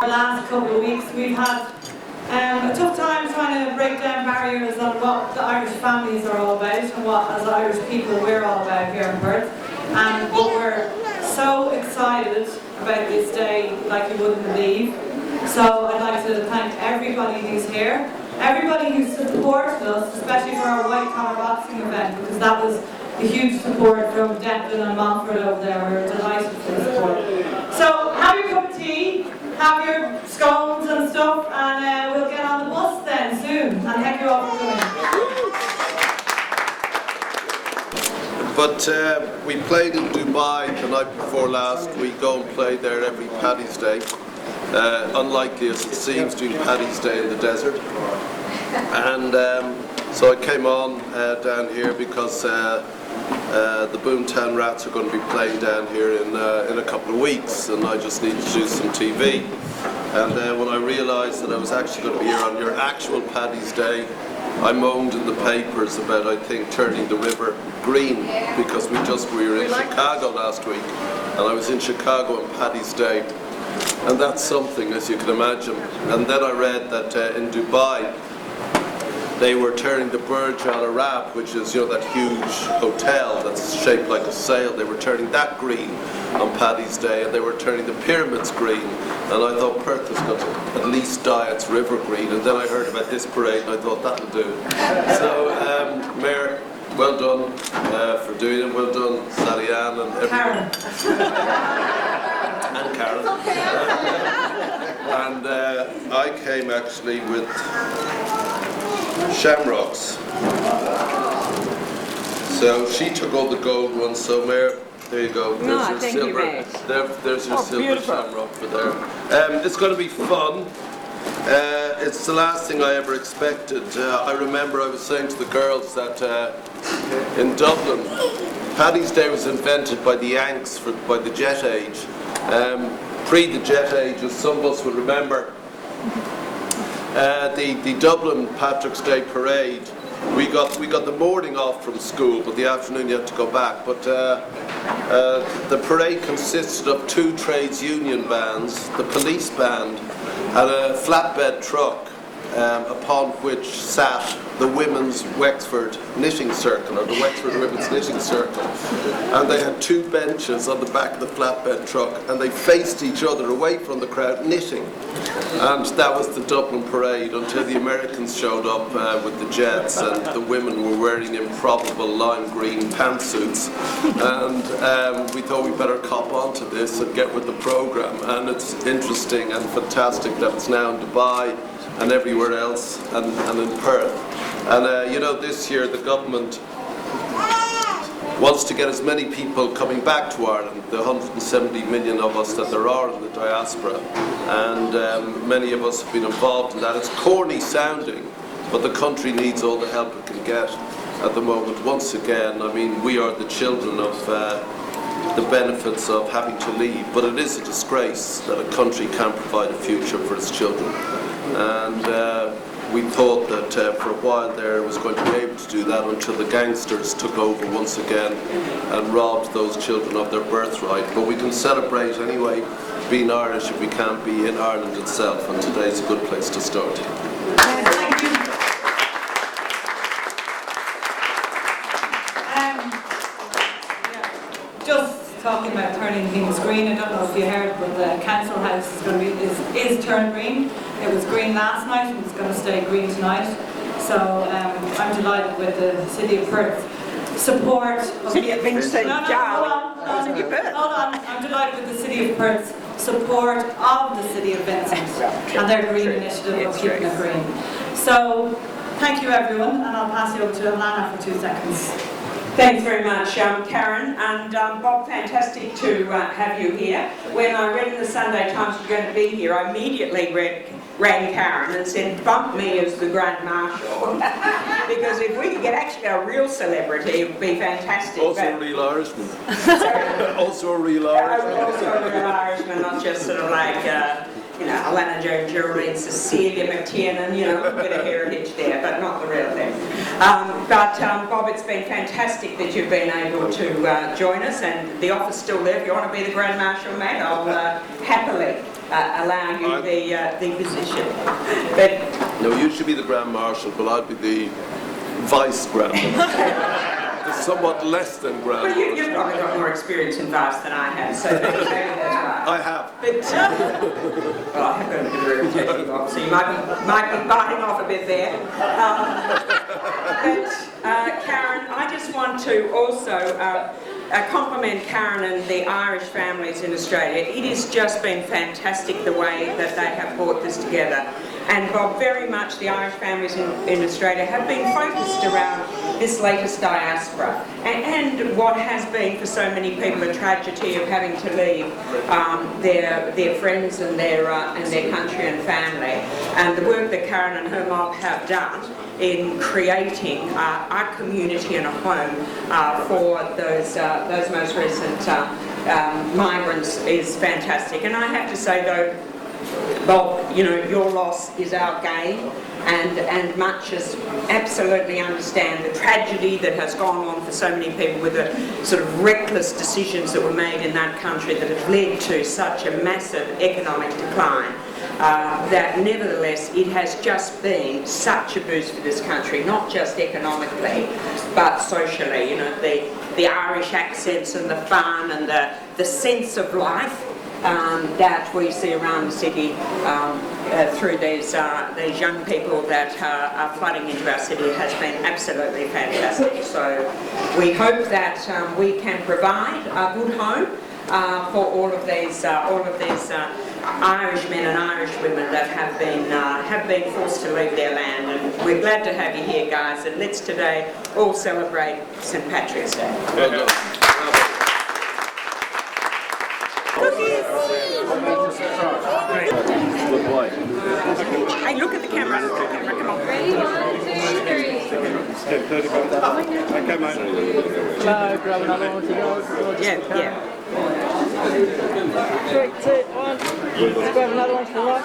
The last couple of weeks we've had a tough time trying to break down barriers on what the Irish families are all about and what as Irish people we're all about here in Perth. But we're so excited about this day like you wouldn't believe. So I'd like to thank everybody who's here, everybody who supported us, especially for our white collar boxing event, because that was a huge support from Declan and Montfort over there. We were delighted for the support. So have your cup of tea, have your scones and stuff, and we'll get on the bus then soon. And thank you all for coming. But we played in Dubai the night before last. We go and play there every Paddy's Day. Unlikely as it seems, doing Paddy's Day in the desert. And so I came on down here because the Boomtown Rats are going to be playing down here in a couple of weeks, and I just needed to do some TV. And when I realised that I was actually going to be here on your actual Paddy's Day, I moaned in the papers about, I think, turning the river green, because we were in Chicago last week, and I was in Chicago on Paddy's Day, and that's something, as you can imagine. And then I read that in Dubai they were turning the Burj Al Arab, which is, that huge hotel that's shaped like a sail, they were turning that green on Paddy's Day, and they were turning the pyramids green. And I thought Perth has got to at least dye its river green. And then I heard about this parade, and I thought that'll do. So, Mayor, well done for doing it. Well done, Sally-Ann and everyone. And Karen. And I came actually with shamrocks. So she took all the gold ones, so Mayor, there you go. There's your silver. There's your silver shamrock for there. It's going to be fun. It's the last thing I ever expected. I remember I was saying to the girls that in Dublin, Paddy's Day was invented by the Yanks by the jet age. Pre the jet age, as some of us will remember, the Dublin Patrick's Day parade, we got the morning off from school, but the afternoon you had to go back. But the parade consisted of 2 trades union bands, the police band, and a flatbed truck upon which sat the Women's Wexford Knitting Circle, or the Wexford Women's Knitting Circle. And they had 2 benches on the back of the flatbed truck, and they faced each other away from the crowd, knitting. And that was the Dublin parade until the Americans showed up with the jets, and the women were wearing improbable lime green pantsuits. And we thought we'd better cop onto this and get with the program. And it's interesting and fantastic that it's now in Dubai and everywhere else, and in Perth. And this year the government wants to get as many people coming back to Ireland, the 170 million of us that there are in the diaspora, and many of us have been involved in that. It's corny sounding, but the country needs all the help it can get at the moment. Once again, I mean, we are the children of the benefits of having to leave, but it is a disgrace that a country can't provide a future for its children. And we thought that for a while there it was going to be able to do that until the gangsters took over once again and robbed those children of their birthright. But we can celebrate anyway, being Irish, if we can't be in Ireland itself, and today's a good place to start. Thank you. Just talking about turning things green, I don't know if you heard, but the council house is turned green. It was green last night, and it's going to stay green tonight. So I'm delighted with the City of Perth support. City of Vincent. Hold on. I'm delighted with the City of Perth's support of the City of Vincent and their green initiative of keeping it green. So thank you everyone, and I'll pass you over to Alannah for 2 seconds. Thanks very much, Karen, and Bob, fantastic to have you here. When I read in the Sunday Times you're going to be here, I immediately rang Karen and said, bump me as the Grand Marshal, because if we could get actually a real celebrity, it would be fantastic. Also a real Irishman. Also a real Irishman. Also a real Irishman, not just sort of like, Alannah, Geraldine, Cecilia, MacTiernan, a bit of heritage there, but not the real thing. Bob, it's been fantastic that you've been able to join us, and the offer's still there. If you want to be the Grand Marshal, mate, I'll happily allow you the position. But No, you should be the Grand Marshal, but I'd be the Vice Grand Marshal. Somewhat less than Grand well, Marshal. you've probably got more experience in vice than I have, so maybe that's right. I have. But, well, I have got a bit of a reputation, so you might be biting off a bit there. Karen, I just want to also compliment Karen and the Irish families in Australia. It has just been fantastic the way that they have brought this together. And Bob, very much the Irish families in Australia have been focused around this latest diaspora and what has been for so many people a tragedy of having to leave their friends and their country and family. And the work that Karen and her mob have done in creating a community and a home for those most recent migrants is fantastic. And I have to say though, Bob, you know, your loss is our gain, and much as absolutely understand the tragedy that has gone on for so many people with the sort of reckless decisions that were made in that country that have led to such a massive economic decline. That nevertheless it has just been such a boost for this country, not just economically but socially. You know, the Irish accents and the fun and the sense of life that we see around the city through these young people that are flooding into our city has been absolutely fantastic. So we hope that we can provide a good home for all of these Irish men and Irish women that have been forced to leave their land. And we're glad to have you here, guys. And let's today all celebrate St. Patrick's Day. Well done. Good boy. Hey, look at the camera. Come on. Ready? 1, 2, 3. Okay, mate. Grab another one for you. Yeah. 3, 2, 1. Grab another one for one.